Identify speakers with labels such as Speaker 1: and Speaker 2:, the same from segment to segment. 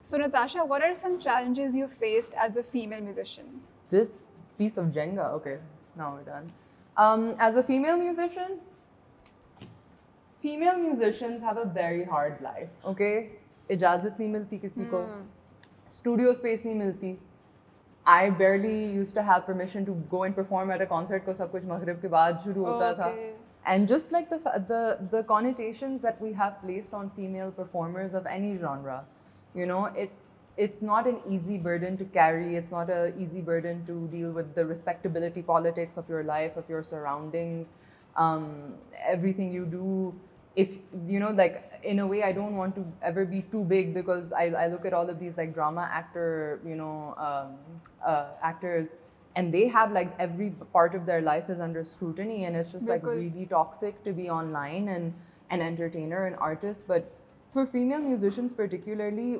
Speaker 1: So Natasha, what are some challenges you faced as a female musician?
Speaker 2: This piece of Jenga. Okay, now we're done. As a female musician, female musicians have a very hard life. Okay, इजाज़त नहीं मिलती किसी को, studio space नहीं मिलती. I barely used to have permission to go and perform at a concert को सब कुछ मगरिब के बाद शुरू होता था. And just like the connotations that we have placed on female performers of any genre, you know, it's not an easy burden to carry. It's not an easy burden to deal with the respectability politics of your life, of your surroundings, everything you do. If you know, like in a way, I don't want to ever be too big because I look at all of these like drama actor, you know, actors. And they have like every part of their life is under scrutiny, and it's just like really toxic to be online and an entertainer and artist. But for female musicians particularly,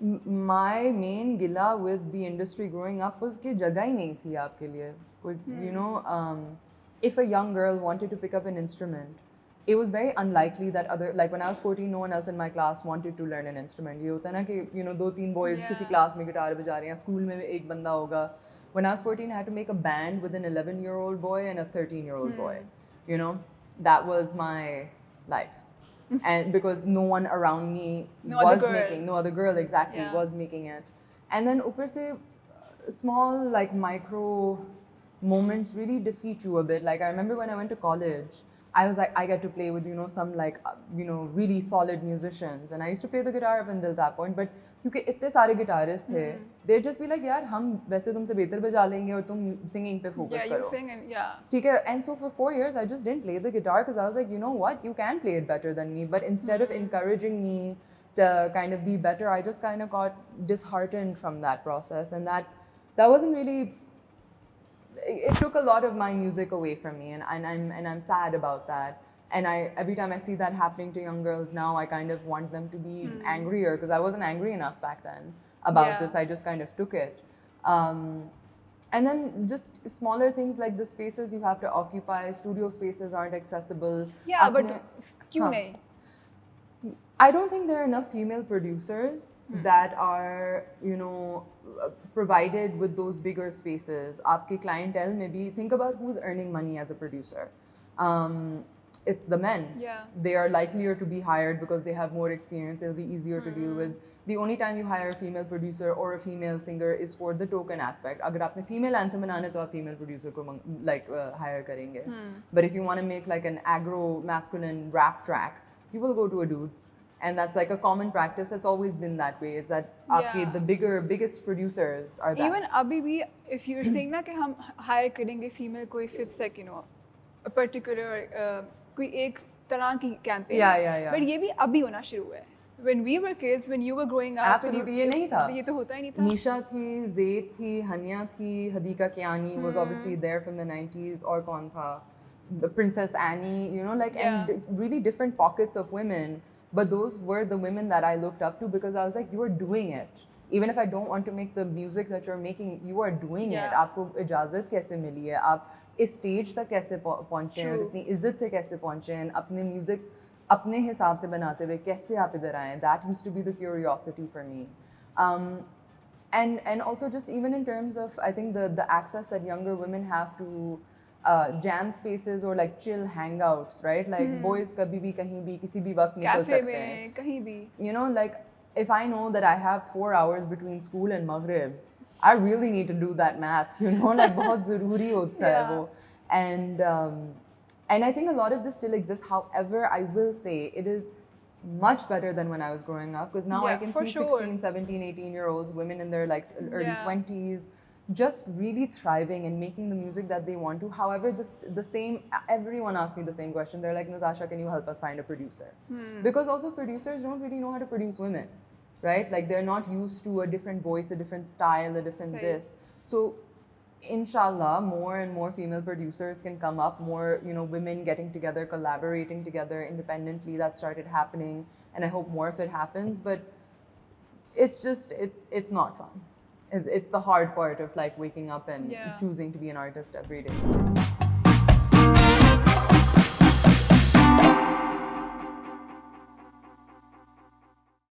Speaker 2: my main gila with the industry growing up was कि जगह ही नहीं थी आपके लिए. You know, if a young girl wanted to pick up an instrument, it was very unlikely that like when I was 14, no one else in my class wanted to learn an instrument. ये होता है ना कि you know 2-3 boys किसी class में guitar बजा रहे हैं, school में एक बंदा होगा. When I was 14, I had to make a band with an 11-year-old boy and a 13-year-old boy. You know, that was my life. And because no one around me was making, no other girl exactly was making it. And then ऊपर से small like micro moments really defeat you a bit. Like I remember when I went to college, I was like, I get to play with, you know, some like, you know, really solid musicians. And I used to play the guitar up until that point. But क्योंकि इतने सारे guitarists थे, they'd just be like, यार हम वैसे तुमसे बेहतर बजा लेंगे और तुम singing पे focus करो.
Speaker 1: You sing and
Speaker 2: ठीक है. And so for 4 years, I just didn't play the guitar because I was like, you know what, you can play it better than me. But instead of encouraging me to kind of be better, I just kind of got disheartened from that process. And that wasn't really. It took a lot of my music away from me, and I'm sad about that. And every time I see that happening to young girls now, I kind of want them to be angrier because I wasn't angry enough back then about this. I just kind of took it. And then just smaller things like the spaces you have to occupy, studio spaces aren't accessible.
Speaker 1: Yeah, but क्यों नहीं?
Speaker 2: I don't think there are enough female producers that are, you know, provided with those bigger spaces. Aapke clientele maybe think about who's earning money as a producer. It's the men.
Speaker 1: Yeah.
Speaker 2: They are likelier to be hired because they have more experience. It'll be easier to deal with. The only time you hire a female producer or a female singer is for the token aspect. अगर आपने female anthem बनाना है तो आप female producer को like hire करेंगे. But if you want to make like an agro masculine rap track, you will go to a dude. And that's like a common practice. That's always been that way. Is that the biggest producers are that.
Speaker 1: Even abhi bhi, if you're saying na कि हम hire करेंगे female को if it's like, you know, a particular कोई एक तरह की campaign.
Speaker 2: Yeah.
Speaker 1: But ये भी अभी होना शुरू हुआ है. When we were kids, when you were growing up,
Speaker 2: absolutely ये नहीं था.
Speaker 1: ये तो होता ही नहीं था.
Speaker 2: Nisha थी, Zayd थी, Hania थी, Hadika Kiani was obviously there from the 90s. और कौन था? The Princess Annie, you know, like and really different pockets of women. But those were the women that I looked up to because I was like, you are doing it. Even if I don't want to make the music that you're making, you are doing it. आपको इजाज़त कैसे मिली है? आप इस stage तक कैसे पहुँचे हैं? और इतनी इज्जत से कैसे पहुँचे हैं? अपने music अपने हिसाब से बनाते हुए कैसे आप इधर आए? That used to be the curiosity for me. And also just even in terms of, I think the access that younger women have to jam spaces or like chill hangouts, right? Like boys कभी भी कहीं भी किसी भी वक्त निकल सकते हैं.
Speaker 1: कहीं भी.
Speaker 2: You know, like if I know that I have 4 hours between school and Maghrib, I really need to do that math. You know, like बहुत ज़रूरी होता है वो. And I think a lot of this still exists. However, I will say it is much better than when I was growing up because now I can see 16, 17, 18-year-olds, women in their like early 20s, just really thriving and making the music that they want to. However, the same, everyone asks me the same question. They're like, Natasha, can you help us find a producer? Because also producers don't really know how to produce women, right? Like they're not used to a different voice, a different style, a different this. So inshallah, more and more female producers can come up, more, you know, women getting together, collaborating together independently. That started happening, and I hope more of it happens. But it's just, it's not fun. It's the hard part of like waking up and choosing to be an artist every day.